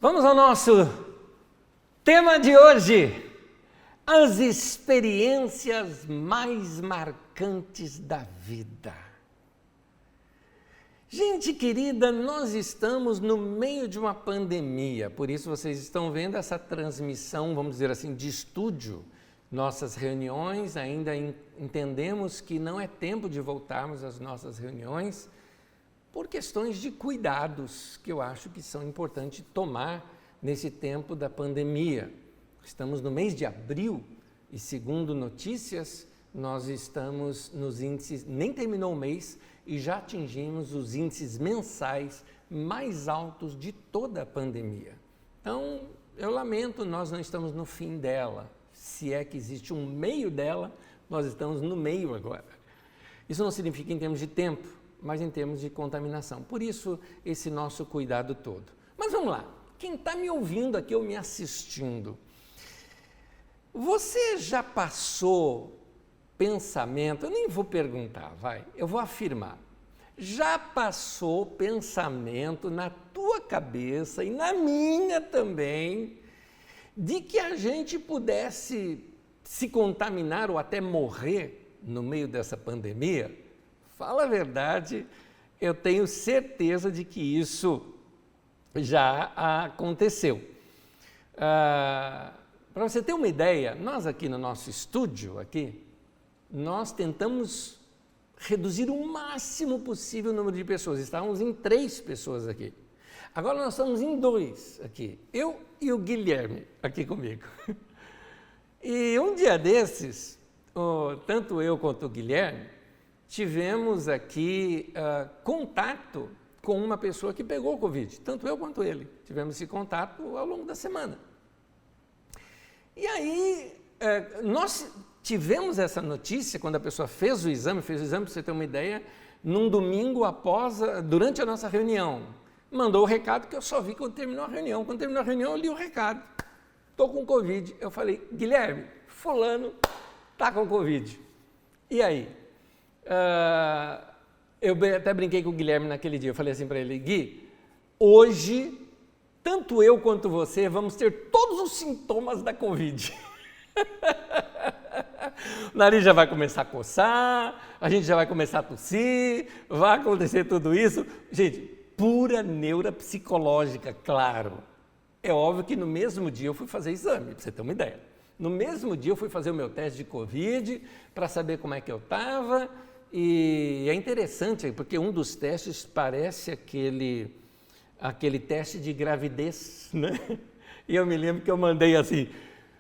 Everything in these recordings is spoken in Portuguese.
Vamos ao nosso tema de hoje, as experiências mais marcantes da vida. Gente querida, nós estamos no meio de uma pandemia, por isso vocês estão vendo essa transmissão, vamos dizer assim, de estúdio. Nossas reuniões, ainda entendemos que não é tempo de voltarmos às nossas reuniões, por questões de cuidados que eu acho que são importantes tomar nesse tempo da pandemia. Estamos no mês de abril e, segundo notícias, nós estamos nos índices, nem terminou o mês e já atingimos os índices mensais mais altos de toda a pandemia. Então, eu lamento, nós não estamos no fim dela. Se é que existe um meio dela, nós estamos no meio agora. Isso não significa em termos de tempo, mas em termos de contaminação. Por isso, esse nosso cuidado todo. Mas vamos lá, quem está me ouvindo aqui ou me assistindo, você já passou pensamento, eu nem vou perguntar, eu vou afirmar, já passou pensamento na tua cabeça e na minha também, de que a gente pudesse se contaminar ou até morrer no meio dessa pandemia? Fala a verdade, eu tenho certeza de que isso já aconteceu. Para você ter uma ideia, nós aqui no nosso estúdio, nós tentamos reduzir o máximo possível o número de pessoas. Estávamos em 3 pessoas aqui. Agora nós estamos em 2 aqui, eu e o Guilherme aqui comigo. E um dia desses, tanto eu quanto o Guilherme, tivemos aqui contato com uma pessoa que pegou o Covid, tanto eu quanto ele. Tivemos esse contato ao longo da semana. E aí, nós tivemos essa notícia quando a pessoa fez o exame, para você ter uma ideia, num domingo durante a nossa reunião. Mandou o recado que eu só vi quando terminou a reunião. Quando terminou a reunião, eu li o recado. Estou com Covid. Eu falei, Guilherme, fulano está com Covid. E aí? Eu até brinquei com o Guilherme naquele dia, eu falei assim para ele, Gui, hoje, tanto eu quanto você vamos ter todos os sintomas da Covid. O nariz já vai começar a coçar, a gente já vai começar a tossir, vai acontecer tudo isso. Gente, pura neuropsicológica, claro. É óbvio que no mesmo dia eu fui fazer exame, para você ter uma ideia. No mesmo dia eu fui fazer o meu teste de Covid, para saber como é que eu estava. E é interessante, porque um dos testes parece aquele teste de gravidez, né? E eu me lembro que eu mandei assim,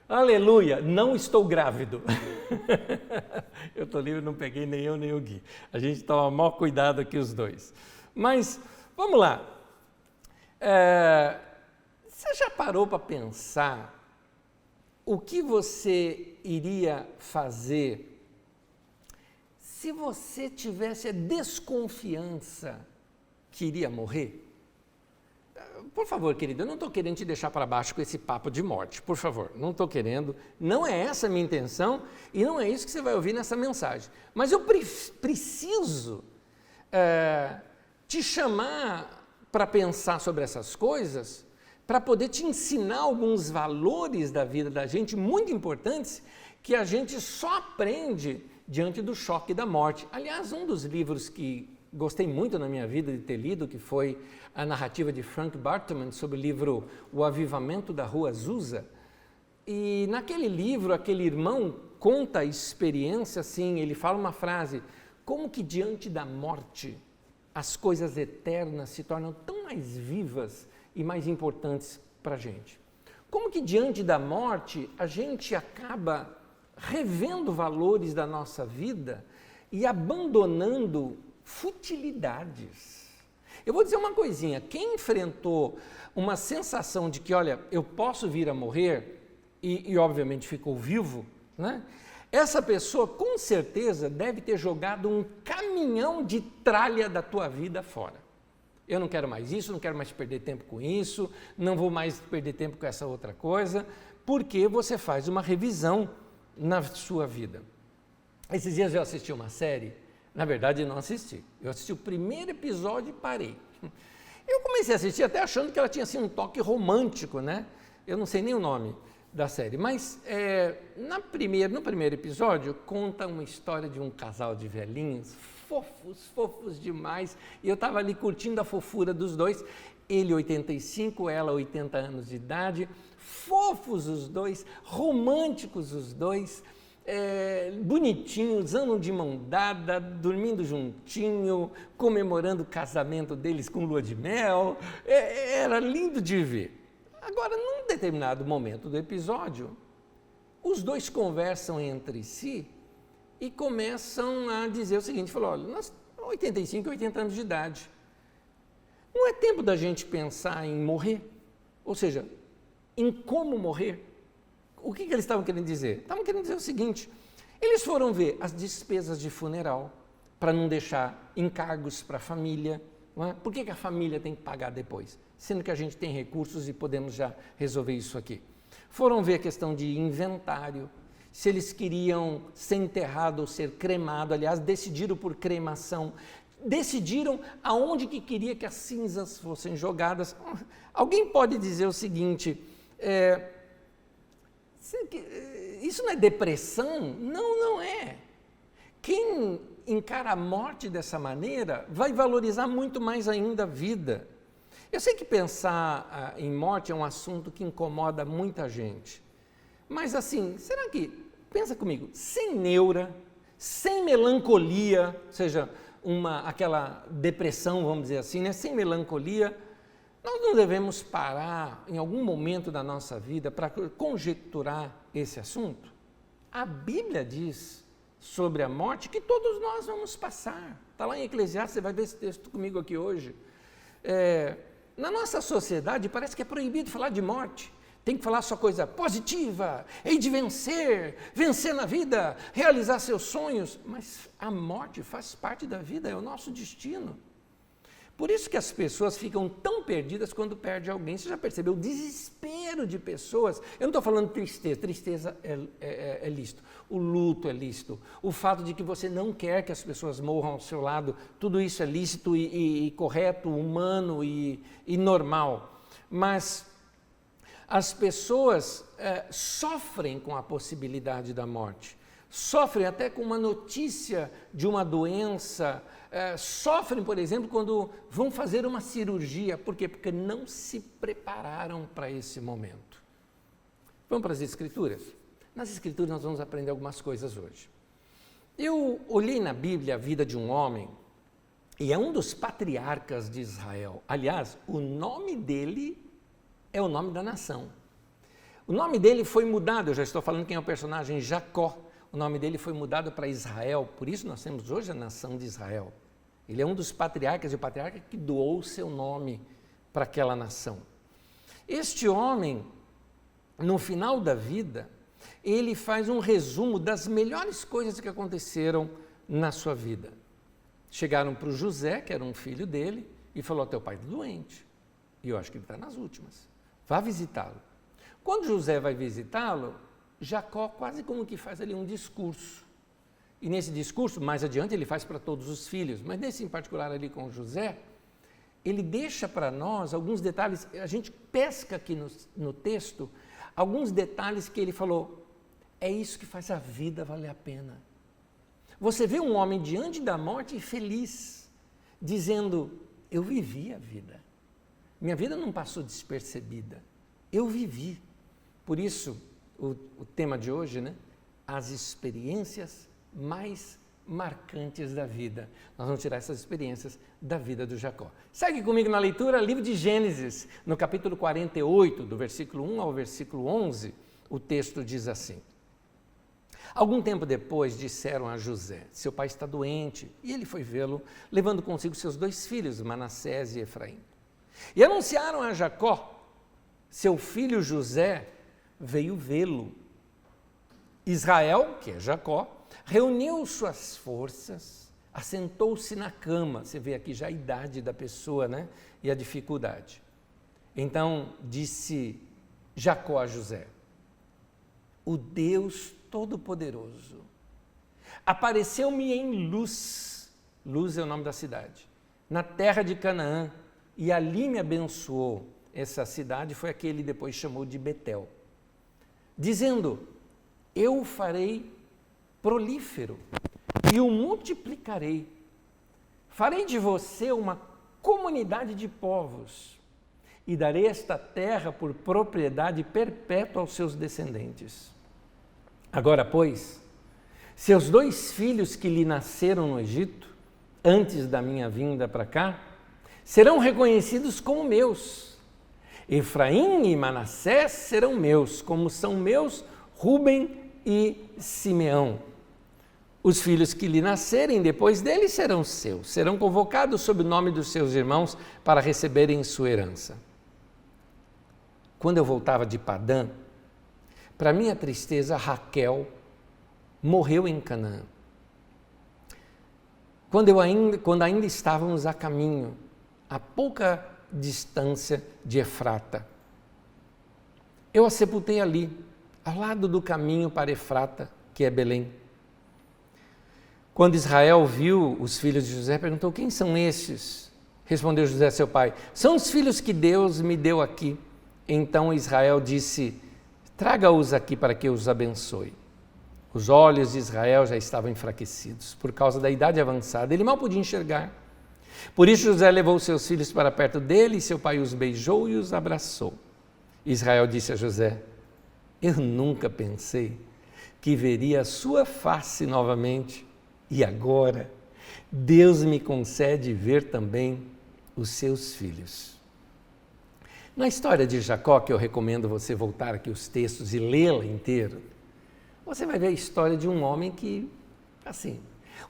aleluia, não estou grávido. Eu estou livre, não peguei nem eu nem o Gui. A gente toma o maior cuidado aqui os dois. Mas, vamos lá. Você já parou para pensar o que você iria fazer se você tivesse a desconfiança que iria morrer? Por favor, querido, eu não estou querendo te deixar para baixo com esse papo de morte, por favor, não estou querendo, não é essa a minha intenção e não é isso que você vai ouvir nessa mensagem. Mas eu preciso te chamar para pensar sobre essas coisas, para poder te ensinar alguns valores da vida da gente muito importantes que a gente só aprende diante do choque da morte. Aliás, um dos livros que gostei muito na minha vida de ter lido, que foi a narrativa de Frank Bartman sobre o livro O Avivamento da Rua Azusa. E naquele livro, aquele irmão conta a experiência assim, ele fala uma frase, como que diante da morte as coisas eternas se tornam tão mais vivas e mais importantes para a gente. Como que diante da morte a gente acaba revendo valores da nossa vida e abandonando futilidades. Eu vou dizer uma coisinha, quem enfrentou uma sensação de que, olha, eu posso vir a morrer e obviamente ficou vivo, né? Essa pessoa com certeza deve ter jogado um caminhão de tralha da tua vida fora. Eu não quero mais isso, não quero mais perder tempo com isso, não vou mais perder tempo com essa outra coisa, porque você faz uma revisão na sua vida. Esses dias eu assisti uma série, na verdade eu não assisti, eu assisti o primeiro episódio e parei. Eu comecei a assistir até achando que ela tinha assim, um toque romântico, né? Eu não sei nem o nome da série, mas no primeiro episódio conta uma história de um casal de velhinhos, fofos demais, e eu estava ali curtindo a fofura dos dois, ele 85, ela 80 anos de idade, fofos os dois, românticos os dois, bonitinhos, andam de mão dada, dormindo juntinho, comemorando o casamento deles com lua de mel, era lindo de ver. Agora, num determinado momento do episódio, os dois conversam entre si e começam a dizer o seguinte, falou, olha, nós 85, 80 anos de idade, não é tempo da gente pensar em morrer? Ou seja, em como morrer? O que eles estavam querendo dizer? Estavam querendo dizer o seguinte, eles foram ver as despesas de funeral, para não deixar encargos para a família. Não é? Por que a família tem que pagar depois? Sendo que a gente tem recursos e podemos já resolver isso aqui. Foram ver a questão de inventário, se eles queriam ser enterrado ou ser cremado, aliás, decidiram por cremação, decidiram aonde que queria que as cinzas fossem jogadas. Alguém pode dizer o seguinte, isso não é depressão? Não, não é. Quem encara a morte dessa maneira vai valorizar muito mais ainda a vida. Eu sei que pensar em morte é um assunto que incomoda muita gente, mas assim, será que, pensa comigo, sem neura, sem melancolia, ou seja, aquela depressão, vamos dizer assim, né? Sem melancolia, nós não devemos parar em algum momento da nossa vida para conjecturar esse assunto? A Bíblia diz sobre a morte que todos nós vamos passar. Está lá em Eclesiastes, você vai ver esse texto comigo aqui hoje. Na nossa sociedade parece que é proibido falar de morte. Tem que falar só coisa positiva, hei de vencer na vida, realizar seus sonhos. Mas a morte faz parte da vida, é o nosso destino. Por isso que as pessoas ficam tão perdidas quando perde alguém. Você já percebeu o desespero de pessoas? Eu não estou falando de tristeza é lícito, o luto é lícito, o fato de que você não quer que as pessoas morram ao seu lado, tudo isso é lícito e correto, humano e normal. Mas as pessoas sofrem com a possibilidade da morte, sofrem até com uma notícia de uma doença, sofrem, por exemplo, quando vão fazer uma cirurgia. Por quê? Porque não se prepararam para esse momento. Vamos para as Escrituras? Nas Escrituras nós vamos aprender algumas coisas hoje. Eu olhei na Bíblia a vida de um homem, e é um dos patriarcas de Israel. Aliás, o nome dele é o nome da nação. O nome dele foi mudado, eu já estou falando quem é o personagem, Jacó. O nome dele foi mudado para Israel, por isso nós temos hoje a nação de Israel. Ele é um dos patriarcas, e o patriarca que doou o seu nome para aquela nação. Este homem, no final da vida, ele faz um resumo das melhores coisas que aconteceram na sua vida. Chegaram para o José, que era um filho dele, e falou, teu pai está doente, e eu acho que ele está nas últimas, vá visitá-lo. Quando José vai visitá-lo, Jacó quase como que faz ali um discurso. E nesse discurso, mais adiante, ele faz para todos os filhos, mas nesse em particular ali com José, ele deixa para nós alguns detalhes, a gente pesca aqui no texto, alguns detalhes que ele falou, é isso que faz a vida valer a pena. Você vê um homem diante da morte feliz, dizendo, eu vivi a vida, minha vida não passou despercebida, eu vivi. Por isso, o tema de hoje, né? As experiências mais marcantes da vida. Nós vamos tirar essas experiências da vida do Jacó. Segue comigo na leitura, livro de Gênesis, no capítulo 48, do versículo 1 ao versículo 11, o texto diz assim. Algum tempo depois disseram a José, seu pai está doente, e ele foi vê-lo, levando consigo seus 2 filhos, Manassés e Efraim. E anunciaram a Jacó, seu filho José veio vê-lo. Israel, que é Jacó, reuniu suas forças, assentou-se na cama. Você vê aqui já a idade da pessoa, né? E a dificuldade. Então disse Jacó a José, o Deus Todo-Poderoso apareceu-me em Luz, Luz é o nome da cidade, na terra de Canaã, e ali me abençoou. Essa cidade foi a que ele depois chamou de Betel, dizendo: eu o farei prolífero e o multiplicarei. Farei de você uma comunidade de povos e darei esta terra por propriedade perpétua aos seus descendentes. Agora, pois, seus 2 filhos que lhe nasceram no Egito, antes da minha vinda para cá, serão reconhecidos como meus. Efraim e Manassés serão meus, como são meus Rúben e Simeão. Os filhos que lhe nascerem depois dele serão seus, serão convocados sob o nome dos seus irmãos para receberem sua herança. Quando eu voltava de Padã, para minha tristeza, Raquel morreu em Canaã. Quando ainda estávamos a caminho, a pouca distância de Efrata, eu a sepultei ali, ao lado do caminho para Efrata, que é Belém. Quando Israel viu os filhos de José, perguntou: quem são estes? Respondeu José, seu pai: são os filhos que Deus me deu aqui. Então Israel disse: traga-os aqui para que eu os abençoe. Os olhos de Israel já estavam enfraquecidos por causa da idade avançada, ele mal podia enxergar. Por isso José levou seus filhos para perto dele, e seu pai os beijou e os abraçou. Israel disse a José: eu nunca pensei que veria a sua face novamente, e agora Deus me concede ver também os seus filhos. Na história de Jacó, que eu recomendo você voltar aqui os textos e lê-la inteira, você vai ver a história de um homem que,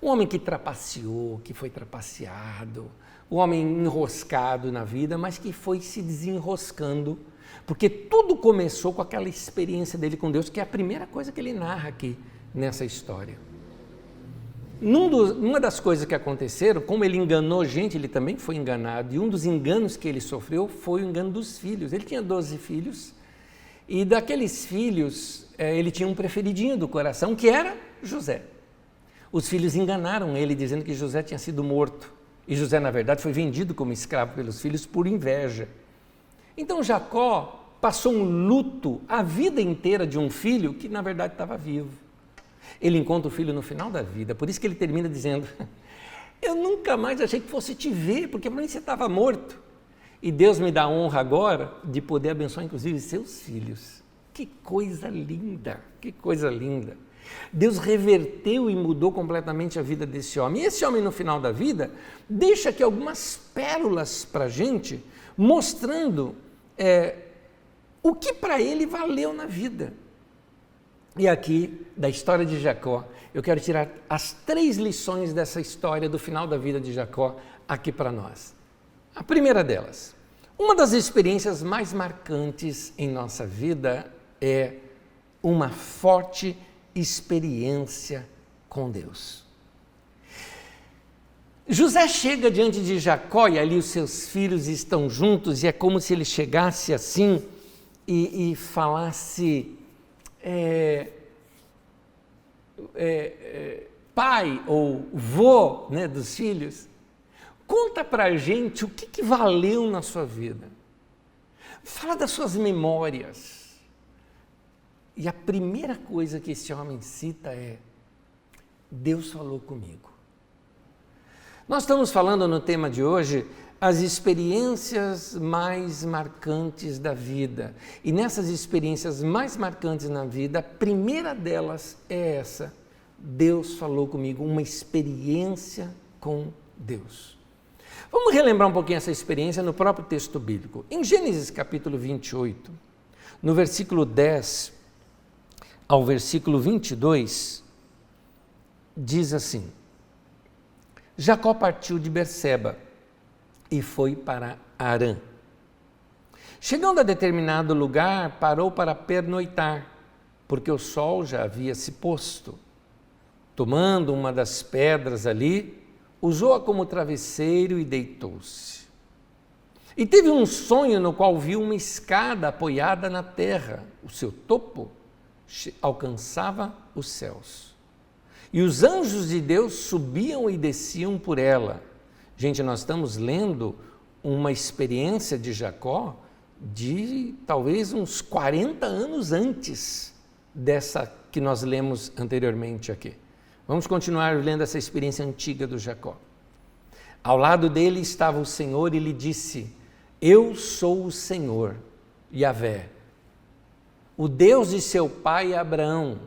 um homem que trapaceou, que foi trapaceado, um homem enroscado na vida, mas que foi se desenroscando, porque tudo começou com aquela experiência dele com Deus, que é a primeira coisa que ele narra aqui nessa história. Uma das coisas que aconteceram, como ele enganou gente, ele também foi enganado, e um dos enganos que ele sofreu foi o engano dos filhos. Ele tinha 12 filhos, e daqueles filhos, ele tinha um preferidinho do coração, que era José. Os filhos enganaram ele, dizendo que José tinha sido morto, e José, na verdade, foi vendido como escravo pelos filhos por inveja. Então Jacó passou um luto a vida inteira de um filho que, na verdade, estava vivo. Ele encontra o filho no final da vida, por isso que ele termina dizendo: eu nunca mais achei que fosse te ver, porque para mim você estava morto. E Deus me dá a honra agora de poder abençoar inclusive seus filhos. Que coisa linda, que coisa linda. Deus reverteu e mudou completamente a vida desse homem. E esse homem no final da vida deixa aqui algumas pérolas para a gente, mostrando o que para ele valeu na vida. E aqui, da história de Jacó, eu quero tirar as 3 lições dessa história do final da vida de Jacó aqui para nós. A primeira delas: uma das experiências mais marcantes em nossa vida é uma forte experiência com Deus. José chega diante de Jacó e ali os seus filhos estão juntos, e é como se ele chegasse assim e falasse: pai ou vô, né, dos filhos, conta pra gente o que valeu na sua vida. Fala das suas memórias. E a primeira coisa que esse homem cita é: Deus falou comigo. Nós estamos falando no tema de hoje as experiências mais marcantes da vida. E nessas experiências mais marcantes na vida, a primeira delas é essa: Deus falou comigo, uma experiência com Deus. Vamos relembrar um pouquinho essa experiência no próprio texto bíblico. Em Gênesis capítulo 28, no versículo 10 ao versículo 22, diz assim: Jacó partiu de Berseba e foi para Harã. Chegando a determinado lugar, parou para pernoitar, porque o sol já havia se posto. Tomando uma das pedras ali, usou-a como travesseiro e deitou-se. E teve um sonho no qual viu uma escada apoiada na terra. O seu topo alcançava os céus. E os anjos de Deus subiam e desciam por ela. Gente, nós estamos lendo uma experiência de Jacó de talvez uns 40 anos antes dessa que nós lemos anteriormente aqui. Vamos continuar lendo essa experiência antiga do Jacó. Ao lado dele estava o Senhor e lhe disse: eu sou o Senhor, Yahvé, o Deus de seu pai Abraão,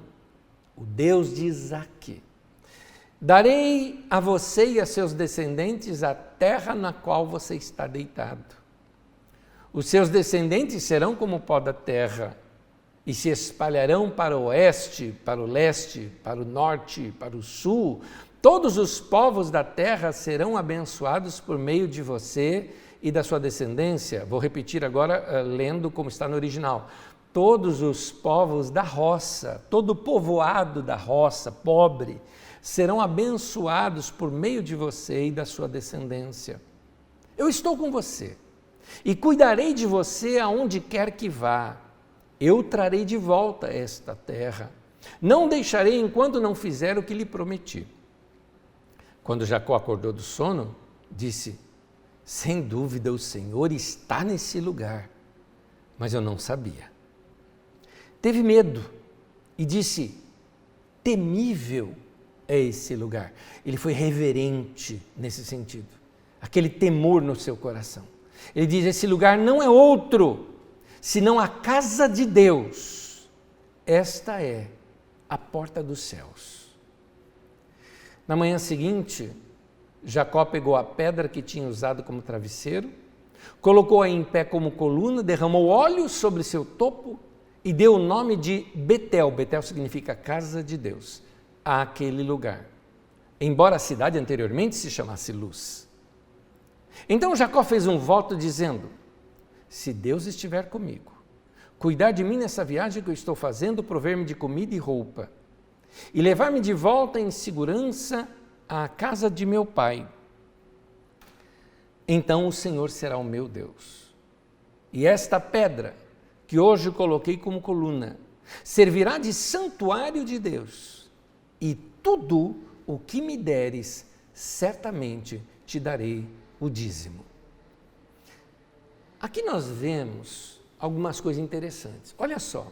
o Deus de Isaque. Darei a você e a seus descendentes a terra na qual você está deitado. Os seus descendentes serão como o pó da terra, e se espalharão para o oeste, para o leste, para o norte, para o sul. Todos os povos da terra serão abençoados por meio de você e da sua descendência. Vou repetir agora, lendo como está no original. Todos os povos da roça, todo o povoado da roça, pobre, serão abençoados por meio de você e da sua descendência. Eu estou com você e cuidarei de você aonde quer que vá. Eu trarei de volta esta terra. Não deixarei enquanto não fizer o que lhe prometi. Quando Jacó acordou do sono, disse: sem dúvida o Senhor está nesse lugar, mas eu não sabia. Teve medo e disse: temível é esse lugar. Ele foi reverente nesse sentido, aquele temor no seu coração. Ele diz: esse lugar não é outro, senão a casa de Deus. Esta é a porta dos céus. Na manhã seguinte, Jacó pegou a pedra que tinha usado como travesseiro, colocou-a em pé como coluna, derramou óleo sobre seu topo e deu o nome de Betel. Betel significa casa de Deus, àquele lugar, embora a cidade anteriormente se chamasse Luz. Então Jacó fez um voto dizendo: se Deus estiver comigo, cuidar de mim nessa viagem que eu estou fazendo, prover-me de comida e roupa, e levar-me de volta em segurança à casa de meu pai, então o Senhor será o meu Deus. E esta pedra, que hoje coloquei como coluna, servirá de santuário de Deus, e tudo o que me deres, certamente te darei o dízimo. Aqui nós vemos algumas coisas interessantes. Olha só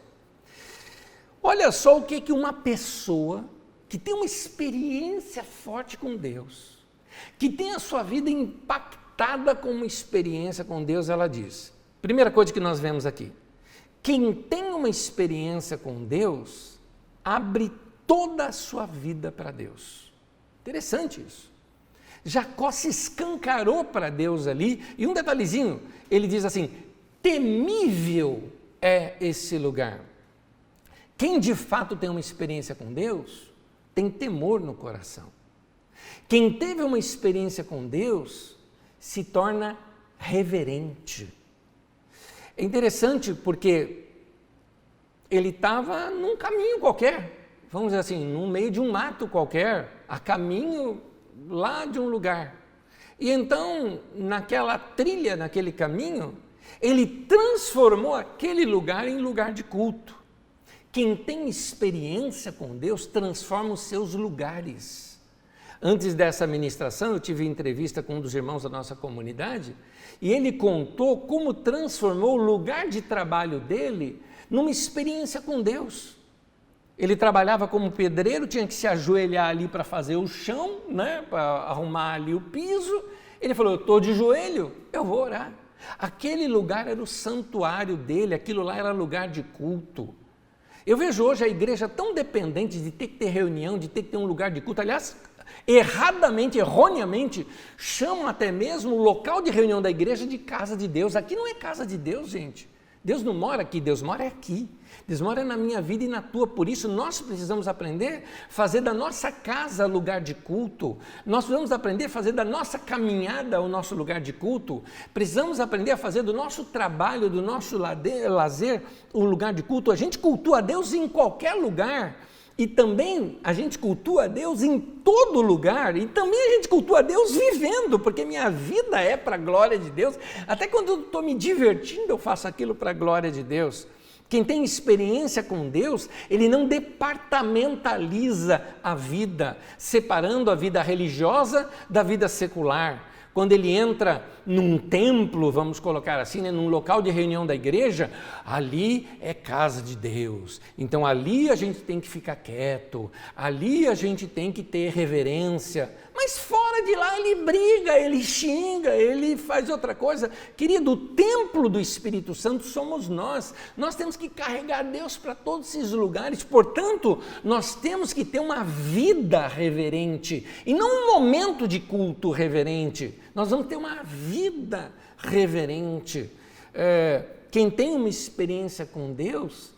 o que uma pessoa que tem uma experiência forte com Deus, que tem a sua vida impactada com uma experiência com Deus, ela diz. Primeira coisa que nós vemos aqui: quem tem uma experiência com Deus, abre toda a sua vida para Deus. Interessante isso. Jacó se escancarou para Deus ali, e um detalhezinho, ele diz assim: temível é esse lugar. Quem de fato tem uma experiência com Deus, tem temor no coração. Quem teve uma experiência com Deus, se torna reverente. É interessante porque ele estava num caminho qualquer, vamos dizer assim, no meio de um mato qualquer, a caminho lá de um lugar. E então, naquela trilha, naquele caminho, ele transformou aquele lugar em lugar de culto. Quem tem experiência com Deus transforma os seus lugares. Antes dessa ministração, eu tive entrevista com um dos irmãos da nossa comunidade, e ele contou como transformou o lugar de trabalho dele numa experiência com Deus. Ele trabalhava como pedreiro, tinha que se ajoelhar ali para fazer o chão, né, para arrumar ali o piso. Ele falou: eu estou de joelho, eu vou orar. Aquele lugar era o santuário dele, aquilo lá era lugar de culto. Eu vejo hoje a igreja tão dependente de ter que ter reunião, de ter que ter um lugar de culto. Aliás, erradamente, erroneamente, chamam até mesmo o local de reunião da igreja de casa de Deus. Aqui não é casa de Deus, gente. Deus não mora aqui, Deus mora aqui. Deus mora na minha vida e na tua. Por isso nós precisamos aprender a fazer da nossa casa lugar de culto. Nós precisamos aprender a fazer da nossa caminhada o nosso lugar de culto. Precisamos aprender a fazer do nosso trabalho, do nosso lazer, o lugar de culto. A gente cultua a Deus em qualquer lugar. E também a gente cultua a Deus em todo lugar, e também a gente cultua a Deus vivendo, porque minha vida é para a glória de Deus. Até quando eu estou me divertindo, eu faço aquilo para a glória de Deus. Quem tem experiência com Deus, ele não departamentaliza a vida, separando a vida religiosa da vida secular. Quando ele entra num templo, vamos colocar assim, num local de reunião da igreja, ali é casa de Deus. Então ali a gente tem que ficar quieto, ali a gente tem que ter reverência. Mas fora de lá ele briga, ele xinga, ele faz outra coisa. Querido, o templo do Espírito Santo somos nós. Nós temos que carregar Deus para todos esses lugares. Portanto, nós temos que ter uma vida reverente e não um momento de culto reverente. Nós vamos ter uma vida reverente. Quem tem uma experiência com Deus,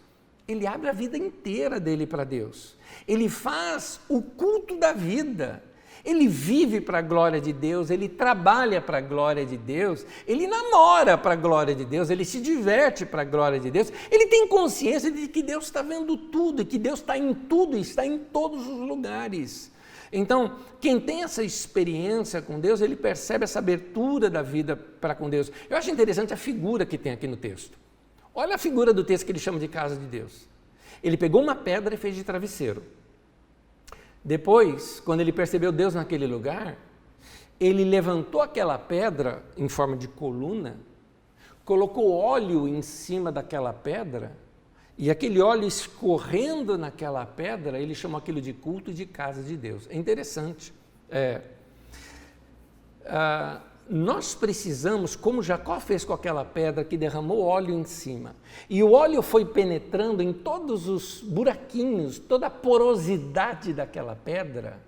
ele abre a vida inteira dele para Deus. Ele faz o culto da vida. Ele vive para a glória de Deus, ele trabalha para a glória de Deus, ele namora para a glória de Deus, ele se diverte para a glória de Deus, ele tem consciência de que Deus está vendo tudo, e que Deus está em tudo, está em todos os lugares. Então, quem tem essa experiência com Deus, ele percebe essa abertura da vida para com Deus. Eu acho interessante a figura que tem aqui no texto. Olha a figura do texto que ele chama de casa de Deus. Ele pegou uma pedra e fez de travesseiro. Depois, quando ele percebeu Deus naquele lugar, ele levantou aquela pedra em forma de coluna, colocou óleo em cima daquela pedra, e aquele óleo escorrendo naquela pedra, ele chamou aquilo de culto de casa de Deus. É interessante. Nós precisamos, como Jacó fez com aquela pedra que derramou óleo em cima, e o óleo foi penetrando em todos os buraquinhos, toda a porosidade daquela pedra,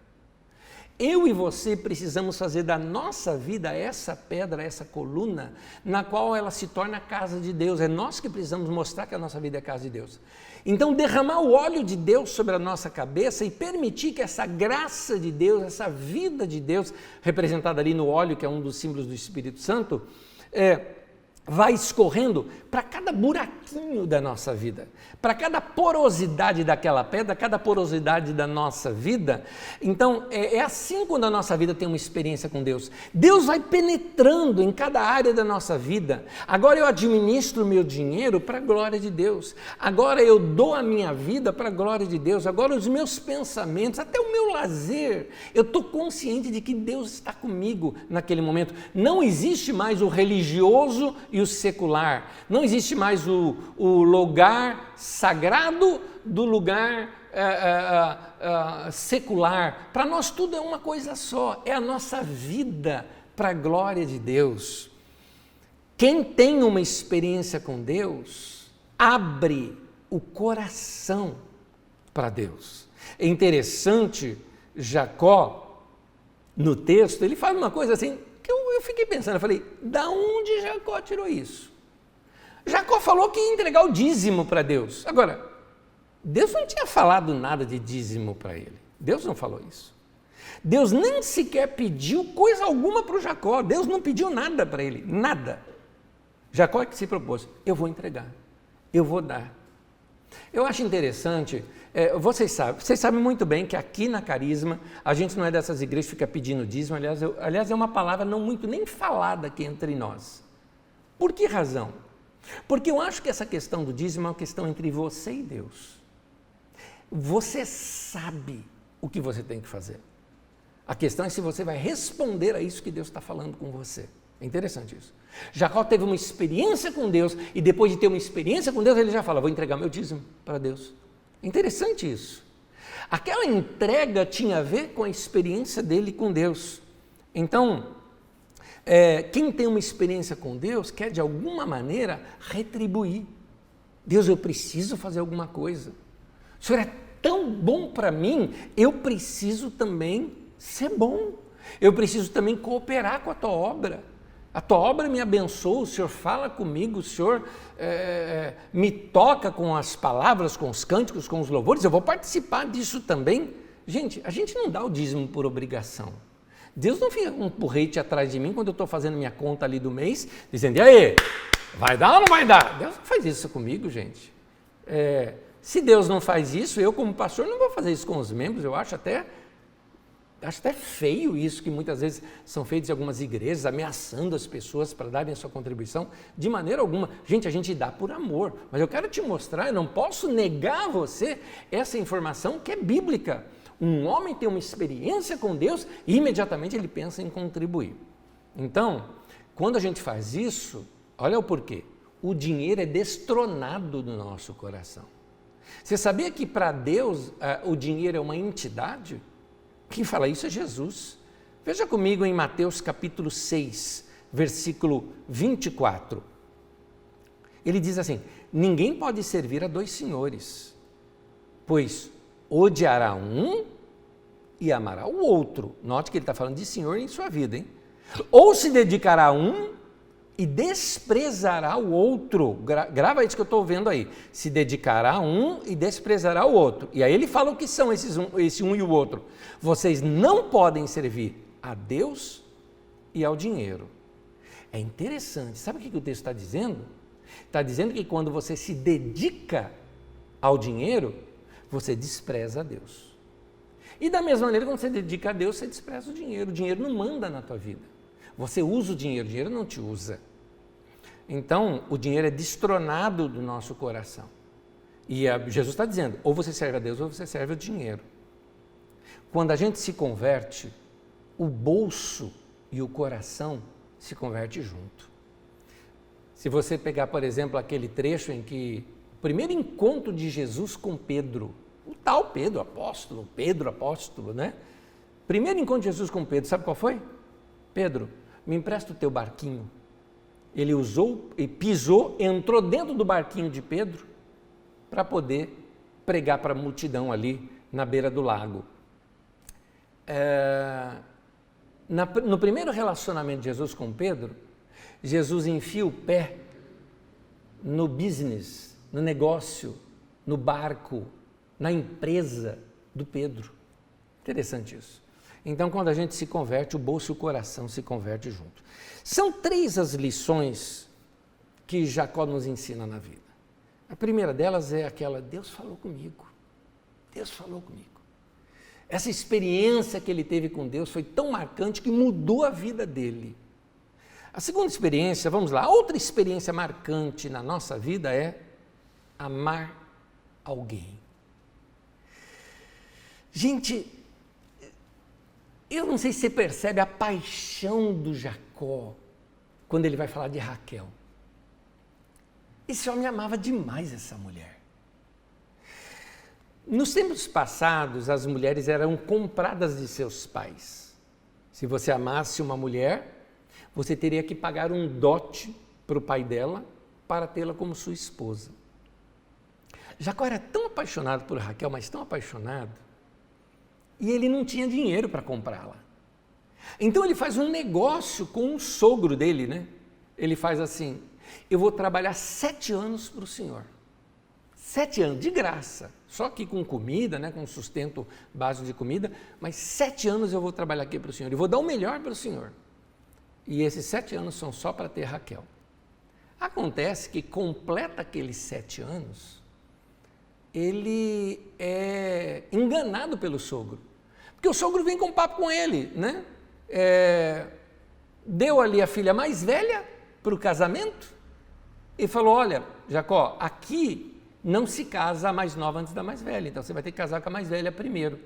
eu e você precisamos fazer da nossa vida essa pedra, essa coluna, na qual ela se torna a casa de Deus. É nós que precisamos mostrar que a nossa vida é a casa de Deus. Então, derramar o óleo de Deus sobre a nossa cabeça e permitir que essa graça de Deus, essa vida de Deus, representada ali no óleo, que é um dos símbolos do Espírito Santo, vai escorrendo para cada buraquinho da nossa vida, para cada porosidade daquela pedra, cada porosidade da nossa vida. Então, é assim quando a nossa vida tem uma experiência com Deus. Deus vai penetrando em cada área da nossa vida. Agora eu administro o meu dinheiro para a glória de Deus. Agora eu dou a minha vida para a glória de Deus. Agora os meus pensamentos, até o meu lazer, eu estou consciente de que Deus está comigo naquele momento. Não existe mais o religioso e o secular. Não existe mais o lugar sagrado do lugar secular. Para nós tudo é uma coisa só, é a nossa vida para a glória de Deus. Quem tem uma experiência com Deus, abre o coração para Deus. É interessante, Jacó, no texto, ele fala uma coisa assim, que eu fiquei pensando, eu falei, da onde Jacó tirou isso? Jacó falou que ia entregar o dízimo para Deus. Agora, Deus não tinha falado nada de dízimo para ele. Deus não falou isso. Deus nem sequer pediu coisa alguma para o Jacó. Deus não pediu nada para ele, nada. Jacó é que se propôs, eu vou entregar, eu vou dar. Eu acho interessante, vocês sabem muito bem que aqui na Carisma, a gente não é dessas igrejas que fica pedindo dízimo, aliás é uma palavra não muito nem falada aqui entre nós. Por que razão? Porque eu acho que essa questão do dízimo é uma questão entre você e Deus. Você sabe o que você tem que fazer. A questão é se você vai responder a isso que Deus está falando com você. É interessante isso. Jacó teve uma experiência com Deus e depois de ter uma experiência com Deus, ele já fala, vou entregar meu dízimo para Deus. É interessante isso. Aquela entrega tinha a ver com a experiência dele com Deus. Então, quem tem uma experiência com Deus quer de alguma maneira retribuir. Deus, eu preciso fazer alguma coisa. O Senhor é tão bom para mim, eu preciso também ser bom. Eu preciso também cooperar com a tua obra. A tua obra me abençoa, o Senhor fala comigo, o Senhor me toca com as palavras, com os cânticos, com os louvores, eu vou participar disso também. Gente, a gente não dá o dízimo por obrigação. Deus não fica com um porrete atrás de mim quando eu estou fazendo minha conta ali do mês, dizendo, e aí, vai dar ou não vai dar? Deus não faz isso comigo, gente. Se Deus não faz isso, eu como pastor não vou fazer isso com os membros, eu acho até feio isso que muitas vezes são feitos em algumas igrejas, ameaçando as pessoas para darem a sua contribuição, de maneira alguma. Gente, a gente dá por amor, mas eu quero te mostrar, eu não posso negar a você essa informação que é bíblica. Um homem tem uma experiência com Deus e imediatamente ele pensa em contribuir. Então, quando a gente faz isso, olha o porquê. O dinheiro é destronado do nosso coração. Você sabia que para Deus o dinheiro é uma entidade? Quem fala isso é Jesus. Veja comigo em Mateus capítulo 6, versículo 24. Ele diz assim: ninguém pode servir a dois senhores, pois odiará um e amará o outro. Note que ele está falando de senhor em sua vida, hein? Ou se dedicará a um e desprezará o outro. Grava isso que eu estou vendo aí. Se dedicará a um e desprezará o outro. E aí ele fala o que são esse um e o outro. Vocês não podem servir a Deus e ao dinheiro. É interessante. Sabe o que o texto está dizendo? Está dizendo que quando você se dedica ao dinheiro, você despreza a Deus. E da mesma maneira, quando você dedica a Deus, você despreza o dinheiro. O dinheiro não manda na tua vida. Você usa o dinheiro não te usa. Então, o dinheiro é destronado do nosso coração. E Jesus está dizendo, ou você serve a Deus ou você serve o dinheiro. Quando a gente se converte, o bolso e o coração se convertem junto. Se você pegar, por exemplo, aquele trecho em que o primeiro encontro de Jesus com Pedro, o tal Pedro apóstolo, né? Primeiro encontro de Jesus com Pedro, sabe qual foi? Pedro, me empresta o teu barquinho. Ele usou e pisou, entrou dentro do barquinho de Pedro para poder pregar para a multidão ali na beira do lago. No primeiro relacionamento de Jesus com Pedro, Jesus enfia o pé no business, no negócio, no barco, na empresa do Pedro. Interessante isso. Então, quando a gente se converte, o bolso e o coração se convertem junto. São 3 as lições que Jacó nos ensina na vida. A primeira delas é aquela: Deus falou comigo. Deus falou comigo. Essa experiência que ele teve com Deus foi tão marcante que mudou a vida dele. A segunda experiência, vamos lá, outra experiência marcante na nossa vida é amar alguém. Gente, eu não sei se você percebe a paixão do Jacó quando ele vai falar de Raquel. Esse homem amava demais essa mulher. Nos tempos passados, as mulheres eram compradas de seus pais. Se você amasse uma mulher, você teria que pagar um dote para o pai dela para tê-la como sua esposa. Jacó era tão apaixonado por Raquel, mas tão apaixonado, e ele não tinha dinheiro para comprá-la. Então ele faz um negócio com o sogro dele, né? Ele faz assim: eu vou trabalhar 7 anos para o senhor. 7 anos, de graça. Só que com comida, né? Com sustento básico de comida, mas 7 anos eu vou trabalhar aqui para o senhor. E vou dar o melhor para o senhor. E esses 7 anos são só para ter Raquel. Acontece que completa aqueles 7 anos, ele é enganado pelo sogro. Porque o sogro vem com papo com ele, né? Deu ali a filha mais velha para o casamento e falou: olha, Jacó, aqui não se casa a mais nova antes da mais velha, então você vai ter que casar com a mais velha primeiro.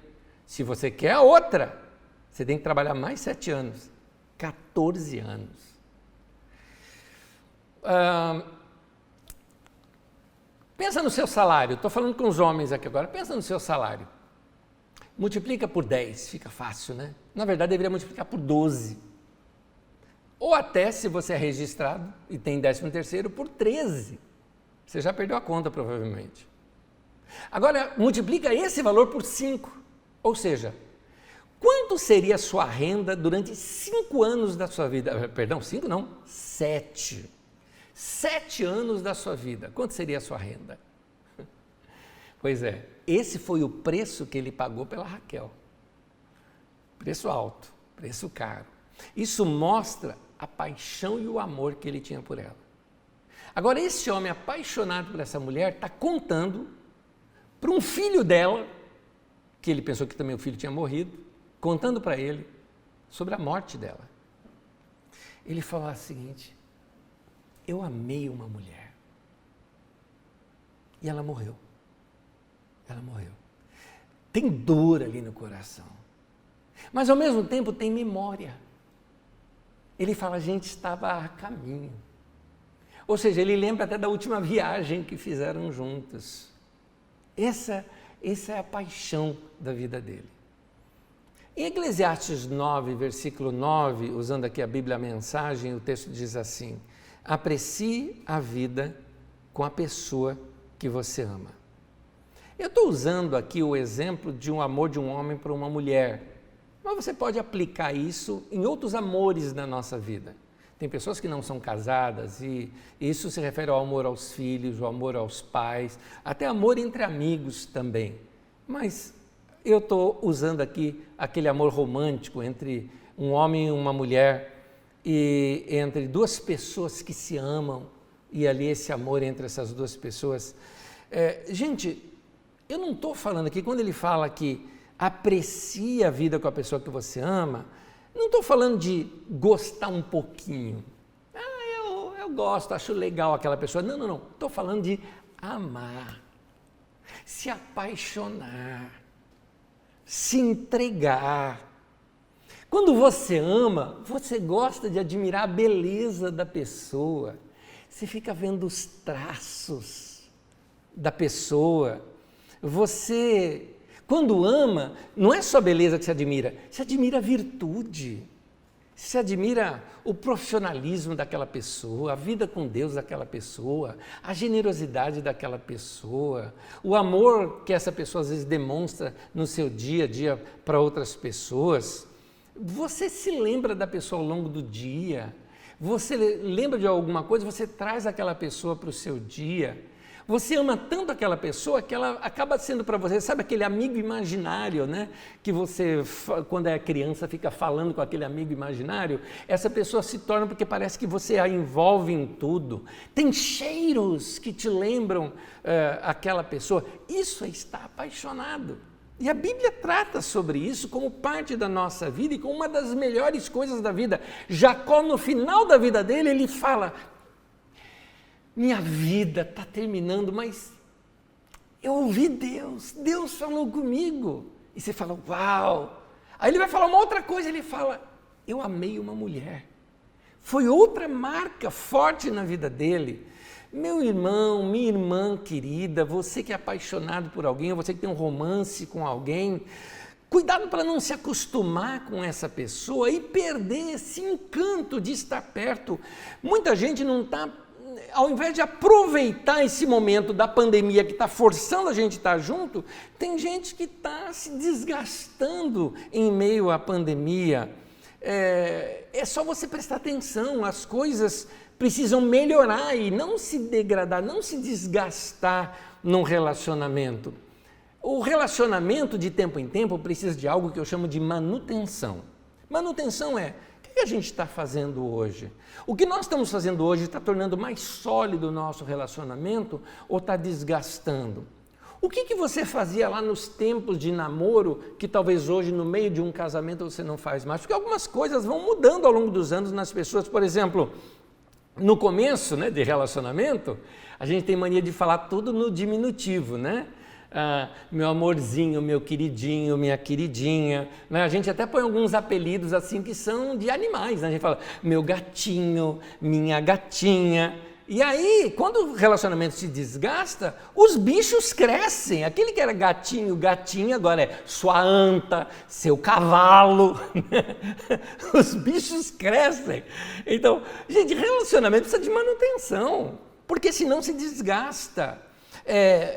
Se você quer a outra, você tem que trabalhar mais 7 anos, 14 anos. Pensa no seu salário, estou falando com os homens aqui agora, pensa no seu salário. Multiplica por 10, fica fácil, né? Na verdade, deveria multiplicar por 12. Ou até, se você é registrado e tem 13º, por 13. Você já perdeu a conta, provavelmente. Agora, multiplica esse valor por 5. Ou seja, quanto seria a sua renda durante 5 anos da sua vida? Perdão, 5 não, 7. 7 anos da sua vida. Quanto seria a sua renda? Pois é, esse foi o preço que ele pagou pela Raquel. Preço alto, preço caro. Isso mostra a paixão e o amor que ele tinha por ela. Agora, esse homem apaixonado por essa mulher está contando para um filho dela, que ele pensou que também o filho tinha morrido, contando para ele sobre a morte dela. Ele falou o seguinte: eu amei uma mulher e ela morreu. Ela morreu. Tem dor ali no coração, mas ao mesmo tempo tem memória. ele fala, a gente estava a caminho. Ou seja, ele lembra até da última viagem que fizeram juntos. Essa é a paixão da vida dele. Em Eclesiastes 9, versículo 9, usando aqui a Bíblia a Mensagem, o texto diz assim, aprecie a vida com a pessoa que você ama. Eu estou usando aqui o exemplo de um amor de um homem para uma mulher, mas você pode aplicar isso em outros amores na nossa vida. Tem pessoas que não são casadas e isso se refere ao amor aos filhos, ao amor aos pais, até amor entre amigos também. Mas eu estou usando aqui aquele amor romântico entre um homem e uma mulher e entre duas pessoas que se amam e ali esse amor entre essas duas pessoas. Gente, eu não estou falando aqui, quando ele fala que aprecie a vida com a pessoa que você ama, não estou falando de gostar um pouquinho. Eu gosto, acho legal aquela pessoa. Não. Estou falando de amar, se apaixonar, se entregar. Quando você ama, você gosta de admirar a beleza da pessoa. Você fica vendo os traços da pessoa. Você, quando ama, não é só beleza que você admira a virtude, você admira o profissionalismo daquela pessoa, a vida com Deus daquela pessoa, a generosidade daquela pessoa, o amor que essa pessoa às vezes demonstra no seu dia a dia para outras pessoas. Você se lembra da pessoa ao longo do dia, você lembra de alguma coisa, você traz aquela pessoa para o seu dia. Você ama tanto aquela pessoa que ela acaba sendo para você, sabe aquele amigo imaginário, né? Que você, quando é criança, fica falando com aquele amigo imaginário. Essa pessoa se torna porque parece que você a envolve em tudo. Tem cheiros que te lembram aquela pessoa. Isso é estar apaixonado. E a Bíblia trata sobre isso como parte da nossa vida e como uma das melhores coisas da vida. Jacó, no final da vida dele, ele fala... Minha vida está terminando, mas eu ouvi Deus falou comigo. E você fala, uau! Aí ele vai falar uma outra coisa, ele fala, eu amei uma mulher. Foi outra marca forte na vida dele. Meu irmão, minha irmã querida, você que é apaixonado por alguém, você que tem um romance com alguém, cuidado para não se acostumar com essa pessoa e perder esse encanto de estar perto. Muita gente não está... Ao invés de aproveitar esse momento da pandemia que está forçando a gente a estar junto, tem gente que está se desgastando em meio à pandemia. É só você prestar atenção, as coisas precisam melhorar e não se degradar, não se desgastar num relacionamento. O relacionamento de tempo em tempo precisa de algo que eu chamo de manutenção. Manutenção é... O que a gente está fazendo hoje? O que nós estamos fazendo hoje está tornando mais sólido o nosso relacionamento ou está desgastando? O que você fazia lá nos tempos de namoro que talvez hoje no meio de um casamento você não faz mais? Porque algumas coisas vão mudando ao longo dos anos nas pessoas. Por exemplo, no começo, né, de relacionamento, a gente tem mania de falar tudo no diminutivo, né? Meu amorzinho, meu queridinho, minha queridinha, né? A gente até põe alguns apelidos assim que são de animais, né? A gente fala meu gatinho, minha gatinha. E aí, quando o relacionamento se desgasta, os bichos crescem. Aquele que era gatinho, gatinha, agora é sua anta, seu cavalo. Os bichos crescem. Então, gente, relacionamento precisa de manutenção, porque senão se desgasta.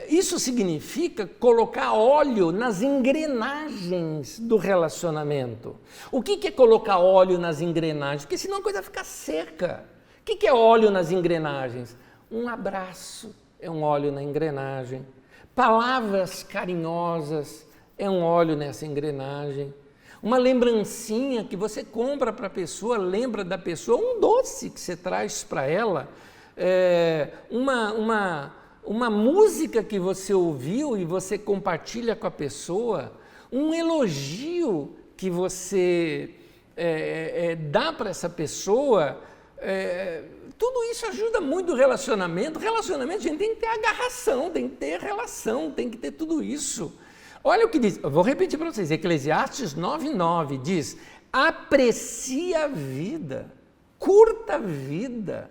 Isso significa colocar óleo nas engrenagens do relacionamento. O que é colocar óleo nas engrenagens? Porque senão a coisa fica seca. O que é óleo nas engrenagens? Um abraço é um óleo na engrenagem. Palavras carinhosas é um óleo nessa engrenagem. Uma lembrancinha que você compra para a pessoa, lembra da pessoa, um doce que você traz para ela, uma música que você ouviu e você compartilha com a pessoa, um elogio que você dá para essa pessoa, tudo isso ajuda muito o relacionamento. Relacionamento, a gente tem que ter agarração, tem que ter relação, tem que ter tudo isso. Olha o que diz, eu vou repetir para vocês, Eclesiastes 9:9 diz, aprecie a vida curta a vida,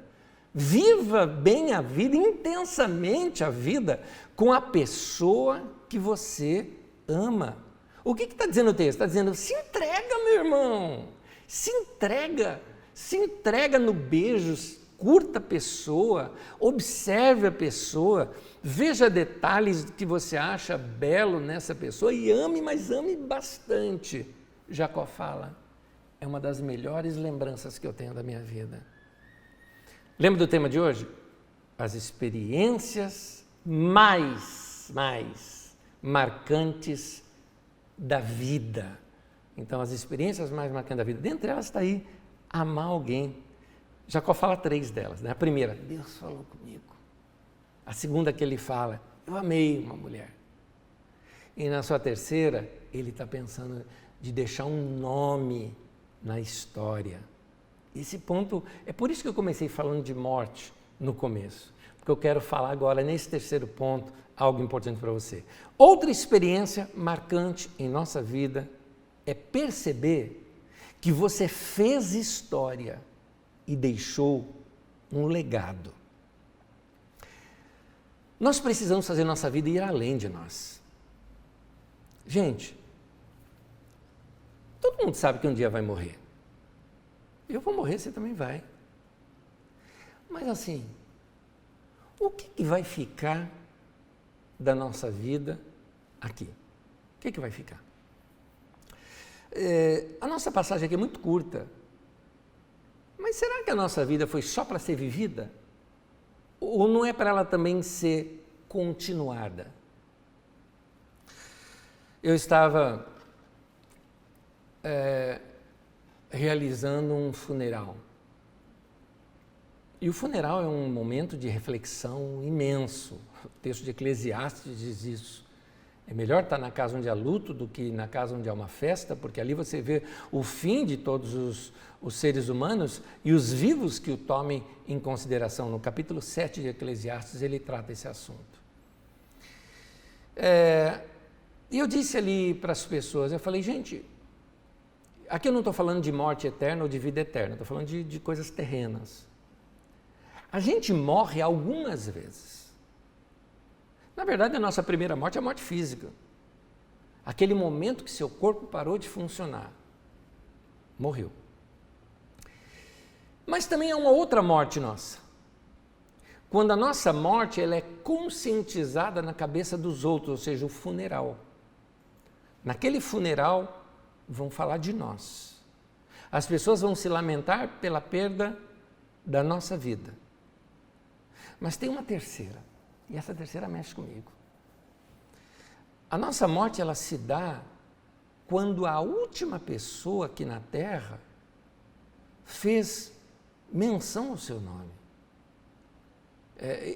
viva bem a vida, intensamente a vida, com a pessoa que você ama. O que está dizendo o texto? Está dizendo, se entrega, meu irmão, se entrega no beijo, curta a pessoa, observe a pessoa, veja detalhes que você acha belo nessa pessoa e ame, mas ame bastante. Jacó fala, é uma das melhores lembranças que eu tenho da minha vida. Lembra do tema de hoje? As experiências mais marcantes da vida. Então, as experiências mais marcantes da vida, dentre elas está aí, amar alguém. Jacó fala 3 delas, né? A primeira, Deus falou comigo. A segunda que ele fala, eu amei uma mulher. E na sua terceira, ele está pensando de deixar um nome na história. Esse ponto, é por isso que eu comecei falando de morte no começo, porque eu quero falar agora, nesse terceiro ponto, algo importante para você. Outra experiência marcante em nossa vida é perceber que você fez história e deixou um legado. Nós precisamos fazer nossa vida ir além de nós. Gente, todo mundo sabe que um dia vai morrer. Eu vou morrer, você também vai. Mas assim, o que vai ficar da nossa vida aqui? O que vai ficar? A nossa passagem aqui é muito curta. Mas será que a nossa vida foi só para ser vivida? Ou não é para ela também ser continuada? Eu estava realizando um funeral. E o funeral é um momento de reflexão imenso. O texto de Eclesiastes diz isso. É melhor estar na casa onde há luto do que na casa onde há uma festa, porque ali você vê o fim de todos os seres humanos e os vivos que o tomem em consideração. No capítulo 7 de Eclesiastes, ele trata esse assunto. E eu disse ali para as pessoas, eu falei, gente, aqui eu não estou falando de morte eterna ou de vida eterna, estou falando de coisas terrenas. A gente morre algumas vezes. Na verdade, a nossa primeira morte é a morte física. Aquele momento que seu corpo parou de funcionar. Morreu. Mas também há uma outra morte nossa. Quando a nossa morte ela é conscientizada na cabeça dos outros, ou seja, o funeral. Naquele funeral, vão falar de nós. As pessoas vão se lamentar pela perda da nossa vida. Mas tem uma terceira. E essa terceira mexe comigo. A nossa morte, ela se dá quando a última pessoa aqui na Terra fez menção ao seu nome.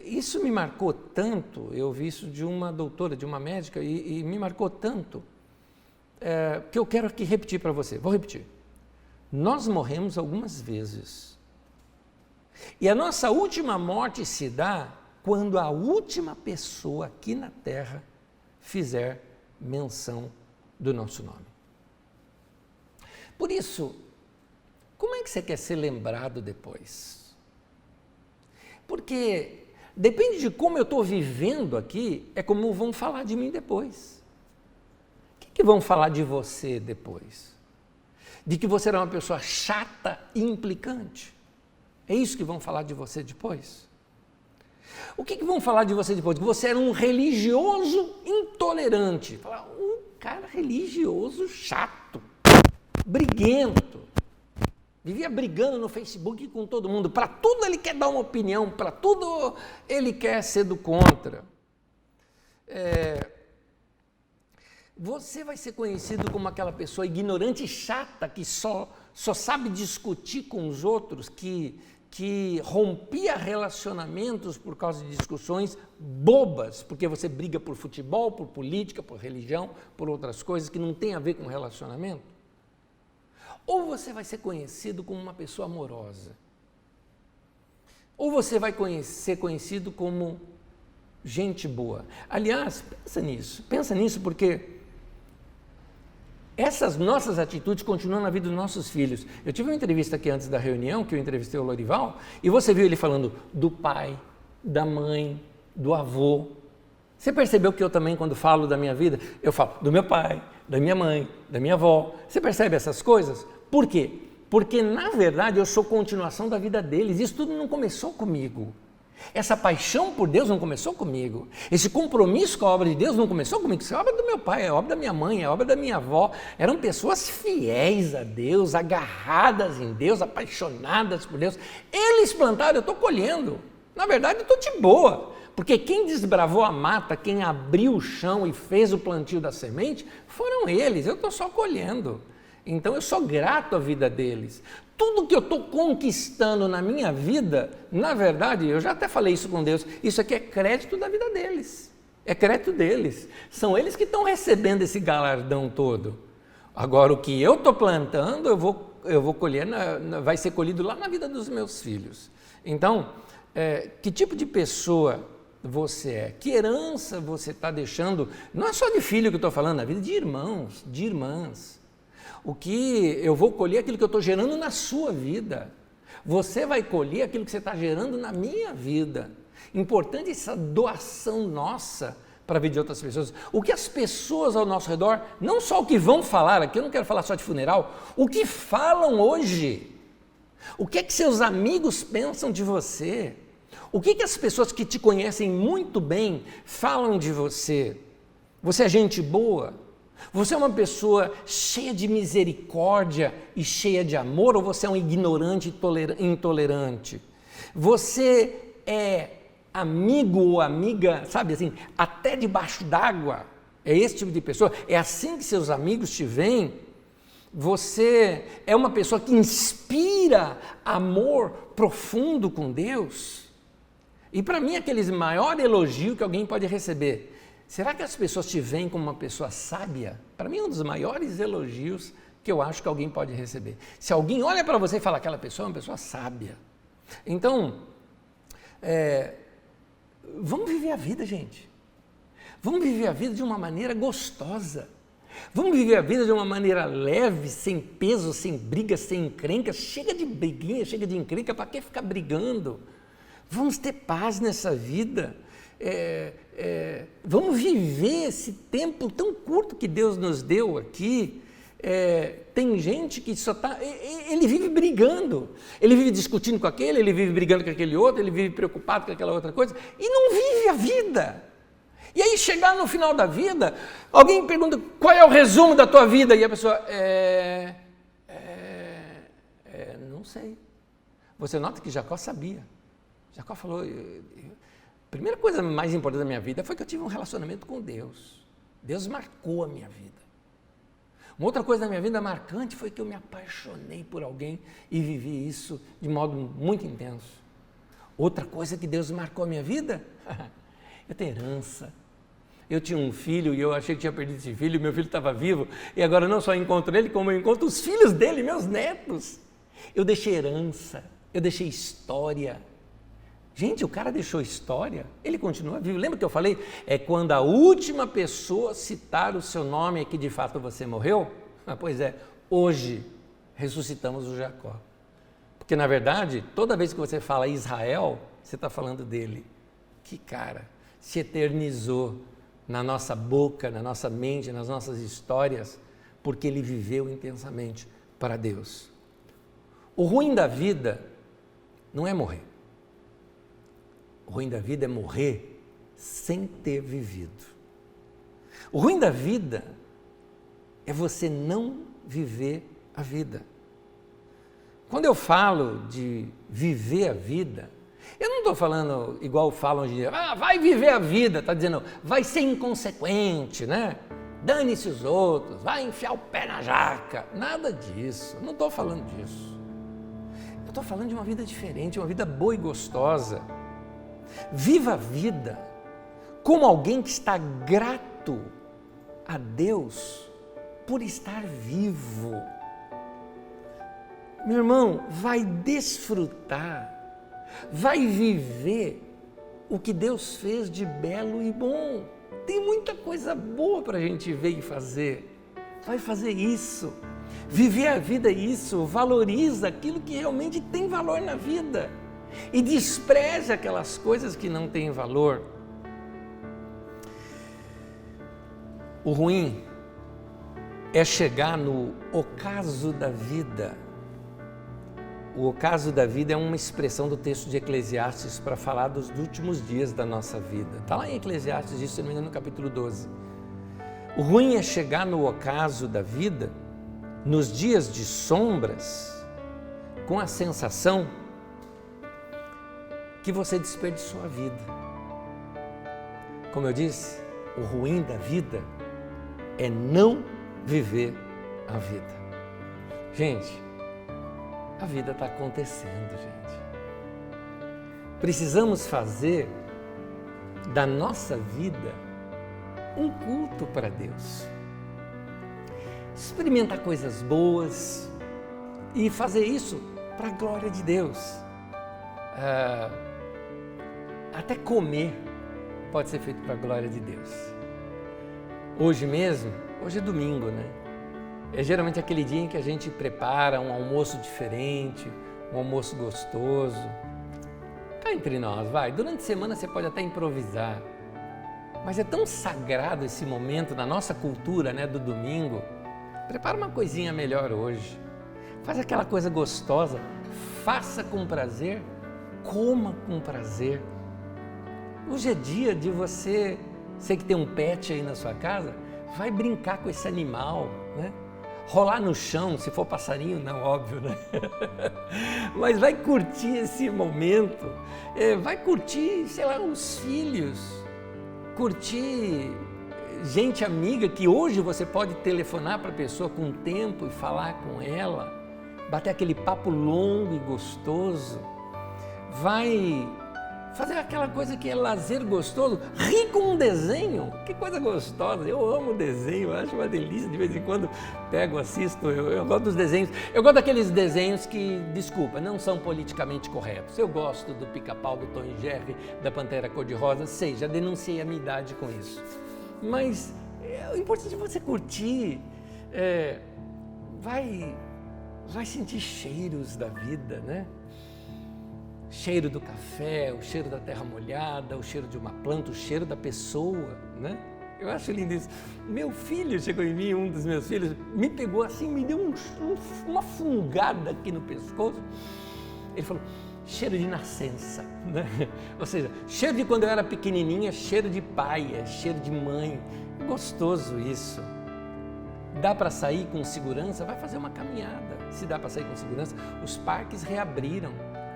Isso me marcou tanto, eu ouvi isso de uma doutora, de uma médica, e me marcou tanto, que eu quero aqui repetir para você. Vou repetir. Nós morremos algumas vezes. E a nossa última morte se dá quando a última pessoa aqui na Terra fizer menção do nosso nome. Por isso, como é que você quer ser lembrado depois? Porque depende de como eu estou vivendo aqui, é como vão falar de mim depois. O que vão falar de você depois? De que você era uma pessoa chata e implicante? É isso que vão falar de você depois? O que vão falar de você depois? Que você era um religioso intolerante. Falar, um cara religioso chato, briguento. Vivia brigando no Facebook com todo mundo. Para tudo ele quer dar uma opinião, para tudo ele quer ser do contra. Você vai ser conhecido como aquela pessoa ignorante e chata que só sabe discutir com os outros, que rompia relacionamentos por causa de discussões bobas, porque você briga por futebol, por política, por religião, por outras coisas que não tem a ver com relacionamento? Ou você vai ser conhecido como uma pessoa amorosa, ou você vai ser conhecido como gente boa. Aliás, pensa nisso porque essas nossas atitudes continuam na vida dos nossos filhos. Eu tive uma entrevista aqui antes da reunião, que eu entrevistei o Lorival, e você viu ele falando do pai, da mãe, do avô. Você percebeu que eu também, quando falo da minha vida, eu falo do meu pai, da minha mãe, da minha avó. Você percebe essas coisas? Por quê? Porque, na verdade, eu sou continuação da vida deles. Isso tudo não começou comigo. Essa paixão por Deus não começou comigo. Esse compromisso com a obra de Deus não começou comigo. Isso é obra do meu pai, é obra da minha mãe, é obra da minha avó. Eram pessoas fiéis a Deus, agarradas em Deus, apaixonadas por Deus. Eles plantaram, eu estou colhendo. Na verdade, eu estou de boa. Porque quem desbravou a mata, quem abriu o chão e fez o plantio da semente, foram eles. Eu estou só colhendo. Então, eu sou grato à vida deles. Tudo que eu estou conquistando na minha vida, na verdade, eu já até falei isso com Deus, isso aqui é crédito da vida deles. É crédito deles. São eles que estão recebendo esse galardão todo. Agora, o que eu estou plantando, eu vou colher, vai ser colhido lá na vida dos meus filhos. Então, que tipo de pessoa você é? Que herança você está deixando? Não é só de filho que eu estou falando, na vida de irmãos, de irmãs. O que eu vou colher é aquilo que eu estou gerando na sua vida. Você vai colher aquilo que você está gerando na minha vida. Importante essa doação nossa para a vida de outras pessoas. O que as pessoas ao nosso redor, não só o que vão falar aqui, eu não quero falar só de funeral, o que falam hoje. O que é que seus amigos pensam de você? O que as pessoas que te conhecem muito bem falam de você? Você é gente boa? Você é uma pessoa cheia de misericórdia e cheia de amor, ou você é um ignorante e intolerante? Você é amigo ou amiga, sabe assim, até debaixo d'água? É esse tipo de pessoa? É assim que seus amigos te veem? Você é uma pessoa que inspira amor profundo com Deus? E para mim, aquele maior elogio que alguém pode receber: será que as pessoas te veem como uma pessoa sábia? Para mim é um dos maiores elogios que eu acho que alguém pode receber. Se alguém olha para você e fala, aquela pessoa é uma pessoa sábia. Então, vamos viver a vida, gente. Vamos viver a vida de uma maneira gostosa. Vamos viver a vida de uma maneira leve, sem peso, sem briga, sem encrenca. Chega de briguinha, chega de encrenca, para que ficar brigando? Vamos ter paz nessa vida. Vamos viver esse tempo tão curto que Deus nos deu aqui. Tem gente que só está... Ele vive brigando, ele vive discutindo com aquele, ele vive brigando com aquele outro, ele vive preocupado com aquela outra coisa e não vive a vida. E aí chegar no final da vida, alguém pergunta, qual é o resumo da tua vida? E a pessoa, não sei. Você nota que Jacó sabia. Jacó falou, a primeira coisa mais importante da minha vida foi que eu tive um relacionamento com Deus. Deus marcou a minha vida. Uma outra coisa da minha vida marcante foi que eu me apaixonei por alguém e vivi isso de modo muito intenso. Outra coisa que Deus marcou a minha vida, eu tenho herança. Eu tinha um filho e eu achei que tinha perdido esse filho, meu filho estava vivo, e agora não só encontro ele, como eu encontro os filhos dele, meus netos. Eu deixei herança, eu deixei história. Gente, o cara deixou história, ele continua vivo. Lembra que eu falei? É quando a última pessoa citar o seu nome é que de fato você morreu? Pois é, hoje ressuscitamos o Jacó. Porque na verdade, toda vez que você fala Israel, você está falando dele. Que cara, se eternizou na nossa boca, na nossa mente, nas nossas histórias, porque ele viveu intensamente para Deus. O ruim da vida não é morrer. O ruim da vida é morrer sem ter vivido. O ruim da vida é você não viver a vida. Quando eu falo de viver a vida, eu não estou falando igual falam hoje em dia, vai viver a vida, está dizendo, vai ser inconsequente, né? Dane-se os outros, vai enfiar o pé na jaca. Nada disso, não estou falando disso. Eu estou falando de uma vida diferente, uma vida boa e gostosa. Viva a vida como alguém que está grato a Deus por estar vivo. Meu irmão, vai desfrutar, vai viver o que Deus fez de belo e bom. Tem muita coisa boa para a gente ver e fazer. vai fazer isso. Viver a vida é isso, valoriza aquilo que realmente tem valor na vida e despreza aquelas coisas que não têm valor. O ruim é chegar no ocaso da vida. O ocaso da vida é uma expressão do texto de Eclesiastes para falar dos últimos dias da nossa vida. Está lá em Eclesiastes, isso se não me engano, no capítulo 12. O ruim é chegar no ocaso da vida, nos dias de sombras, com a sensação que você desperdiçou a vida. Como eu disse, o ruim da vida é não viver a vida. Gente, a vida está acontecendo, gente. Precisamos fazer da nossa vida um culto para Deus. Experimentar coisas boas e fazer isso para a glória de Deus. Até comer pode ser feito para a glória de Deus. Hoje mesmo, hoje é domingo, né? É geralmente aquele dia em que a gente prepara um almoço diferente, um almoço gostoso. Cá entre nós, vai. Durante a semana você pode até improvisar. Mas é tão sagrado esse momento na nossa cultura, né, do domingo. Prepara uma coisinha melhor hoje. Faz aquela coisa gostosa. Faça com prazer. Coma com prazer. Hoje é dia de você que tem um pet aí na sua casa, vai brincar com esse animal, né? Rolar no chão, se for passarinho, não, óbvio, né? Mas vai curtir esse momento, vai curtir, sei lá, os filhos, curtir gente amiga que hoje você pode telefonar para a pessoa com tempo e falar com ela, bater aquele papo longo e gostoso, vai fazer aquela coisa que é lazer gostoso, rir com um desenho, que coisa gostosa, eu amo desenho, eu acho uma delícia, de vez em quando pego, assisto, eu gosto dos desenhos, eu gosto daqueles desenhos que, desculpa, não são politicamente corretos, eu gosto do Pica-Pau, do Tom e Jerry, da Pantera Cor-de-Rosa, sei, já denunciei a minha idade com isso, mas o importante é você curtir, vai sentir cheiros da vida, né? Cheiro do café, o cheiro da terra molhada, o cheiro de uma planta, o cheiro da pessoa, né? Eu acho lindo isso. Meu filho chegou em mim, um dos meus filhos, me pegou assim, me deu uma fungada aqui no pescoço. Ele falou, cheiro de nascença, né? Ou seja, cheiro de quando eu era pequenininha, cheiro de pai, cheiro de mãe. Gostoso isso. Dá para sair com segurança? Vai fazer uma caminhada. Se dá para sair com segurança, os parques reabriram.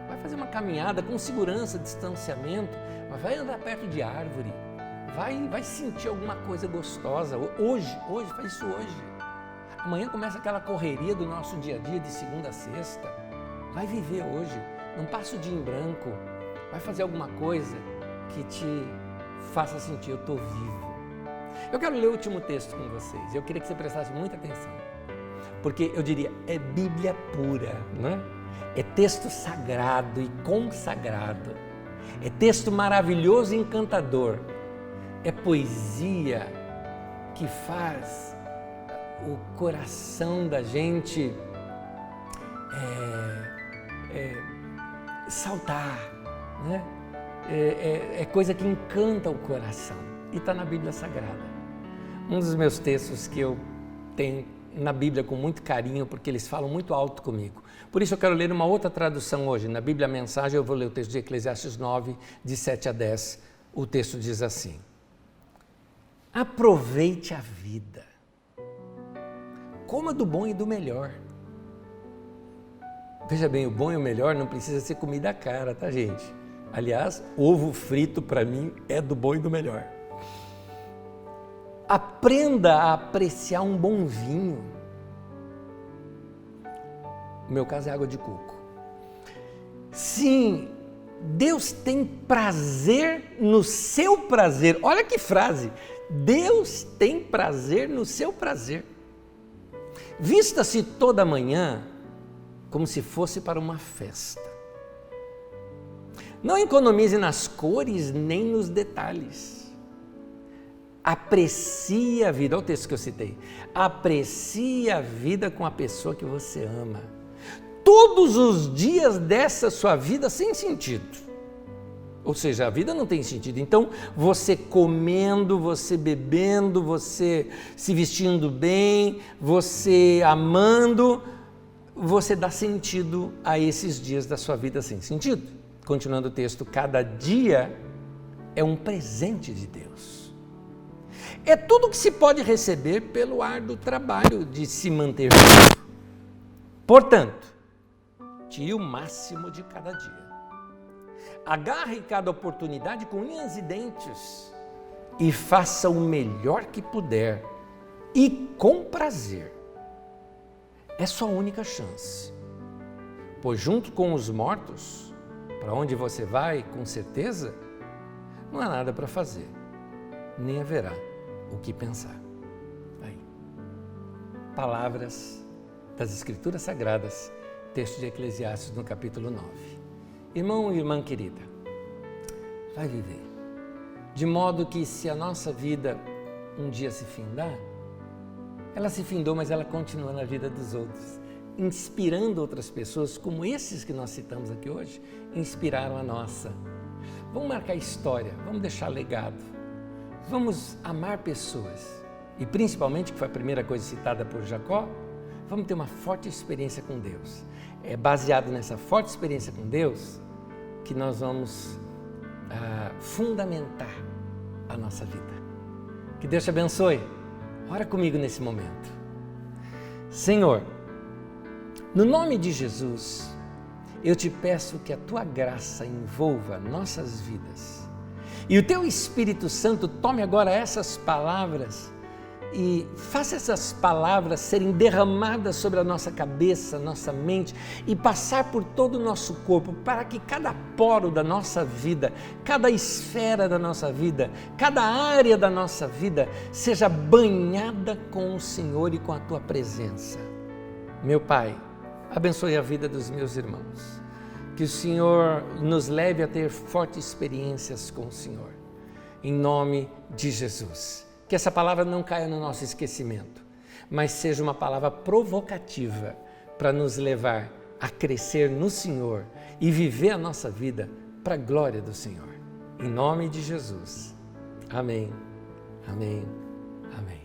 Vai fazer uma caminhada com segurança, distanciamento, mas vai andar perto de árvore, vai sentir alguma coisa gostosa. Hoje, faz isso hoje. Amanhã começa aquela correria do nosso dia a dia, de segunda a sexta. Vai viver hoje, não passa o dia em branco, vai fazer alguma coisa que te faça sentir, eu estou vivo. Eu quero ler o último texto com vocês, eu queria que você prestasse muita atenção, porque eu diria, é Bíblia pura, né? É texto sagrado e consagrado, é texto maravilhoso e encantador, é poesia que faz o coração da gente saltar, né? É coisa que encanta o coração e está na Bíblia Sagrada. Um dos meus textos que eu tenho na Bíblia com muito carinho, porque eles falam muito alto comigo. Por isso eu quero ler uma outra tradução hoje. Na Bíblia Mensagem eu vou ler o texto de Eclesiastes 9, de 7 a 10. O texto diz assim: aproveite a vida, coma do bom e do melhor. Veja bem, o bom e o melhor não precisa ser comida cara, tá, gente? Aliás, ovo frito para mim é do bom e do melhor. Aprenda a apreciar um bom vinho. No meu caso é água de coco. Sim, Deus tem prazer no seu prazer. Olha que frase! Deus tem prazer no seu prazer. Vista-se toda manhã como se fosse para uma festa. Não economize nas cores nem nos detalhes. Aprecie a vida, olha o texto que eu citei. Aprecie a vida com a pessoa que você ama. Todos os dias dessa sua vida sem sentido. Ou seja, a vida não tem sentido. Então, você comendo, você bebendo, você se vestindo bem, você amando, você dá sentido a esses dias da sua vida sem sentido. Continuando o texto, cada dia é um presente de Deus. É tudo que se pode receber pelo árduo trabalho de se manter vivo. Portanto, tire o máximo de cada dia. Agarre cada oportunidade com unhas e dentes e faça o melhor que puder e com prazer. É sua única chance, pois junto com os mortos, para onde você vai, com certeza, não há nada para fazer, nem haverá o que pensar. Aí. Palavras das Escrituras Sagradas, texto de Eclesiastes no capítulo 9. Irmão e irmã querida, vai viver, de modo que se a nossa vida um dia se findar, ela se findou, mas ela continua na vida dos outros, inspirando outras pessoas, como esses que nós citamos aqui hoje, inspiraram a nossa. Vamos marcar história, vamos deixar legado, vamos amar pessoas e principalmente, que foi a primeira coisa citada por Jacó, vamos ter uma forte experiência com Deus. É baseado nessa forte experiência com Deus que nós vamos fundamentar a nossa vida. Que Deus te abençoe. Ora comigo nesse momento. Senhor, no nome de Jesus, eu te peço que a tua graça envolva nossas vidas. E o teu Espírito Santo tome agora essas palavras e faça essas palavras serem derramadas sobre a nossa cabeça, nossa mente e passar por todo o nosso corpo, para que cada poro da nossa vida, cada esfera da nossa vida, cada área da nossa vida seja banhada com o Senhor e com a tua presença. Meu Pai, abençoe a vida dos meus irmãos. Que o Senhor nos leve a ter fortes experiências com o Senhor. Em nome de Jesus. Que essa palavra não caia no nosso esquecimento, mas seja uma palavra provocativa para nos levar a crescer no Senhor e viver a nossa vida para a glória do Senhor. Em nome de Jesus. Amém, amém, amém.